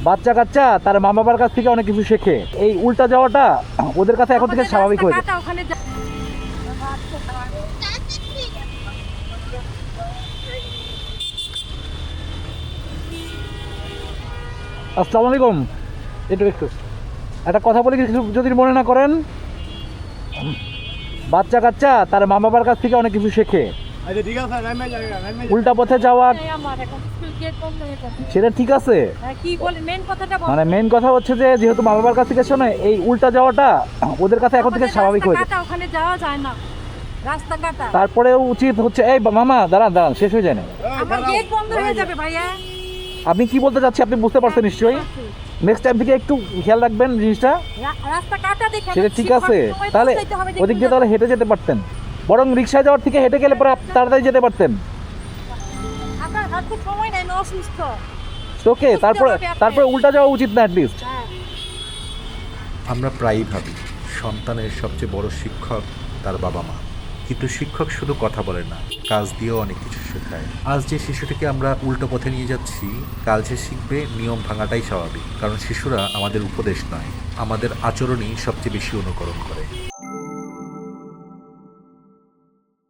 বাচ্চা কাচ্চা তার মা বাবার কাছ থেকে অনেক কিছু শেখে। এই উল্টা যাওয়াটা ওদের কাছে এখন থেকে স্বাভাবিক হয়ে যায়। আসসালামু আলাইকুম। একটু একটু একটা কথা বলি, কিছু যদি মনে না করেন। বাচ্চা কাচ্চা তার মা বাবার কাছ থেকে অনেক কিছু শেখে। আচ্ছা ঠিক আছে, উল্টা পথে যাওয়া আমার এখন স্কুল গেট বন্ধ হয়ে যাবে। সেটা ঠিক আছে, কি বলে মেন কথাটা বল। মানে মেন কথা হচ্ছে যে যেহেতু মা বাবার কাছ থেকে শোনে, এই উল্টা যাওয়াটা ওদের কাছে এখন থেকে স্বাভাবিক হয়ে যায়। রাস্তা কাটা, ওখানে যাওয়া যায় না, রাস্তা কাটা। তারপরেও উচিত হচ্ছে, এই মামা দাঁড়ান দাঁড়ান, শেষ হয়ে যায় না। আমার গেট বন্ধ হয়ে যাবে ভাইয়া। আপনি কি বলতে চাচ্ছি আপনি বুঝতে পারছেন নিশ্চয়ই। নেক্সট টাইম থেকে একটু খেয়াল রাখবেন জিনিসটা। রাস্তা কাটা দেখে সেটা ঠিক আছে, তাহলে ওদিক দিয়ে তাহলে হেঁটে যেতে পারতেন, বরং রিক্সায় যাওয়ার থেকে হেঁটে গেলে পরে তাড়াতাড়ি যেতে পারতেন। আপনার হাতে সময় নাই, অসুস্থ। ওকে, তারপরে উল্টা যাওয়া উচিত না অ্যাটলিস্ট। আমরা প্রায়ই ভাবি সন্তানের সবচেয়ে বড় শিক্ষক তার বাবা মা, কিন্তু শিক্ষক শুধু কথা বলে না, কাজ দিয়েও অনেক কিছু শেখায়। আজ যে শিশুটিকে আমরা উল্টো পথে নিয়ে যাচ্ছি, কাল যে শিখবে নিয়ম ভাঙাটাই স্বাভাবিক, কারণ শিশুরা আমাদের উপদেশ নয়, আমাদের আচরণই সবচেয়ে বেশি অনুকরণ করে।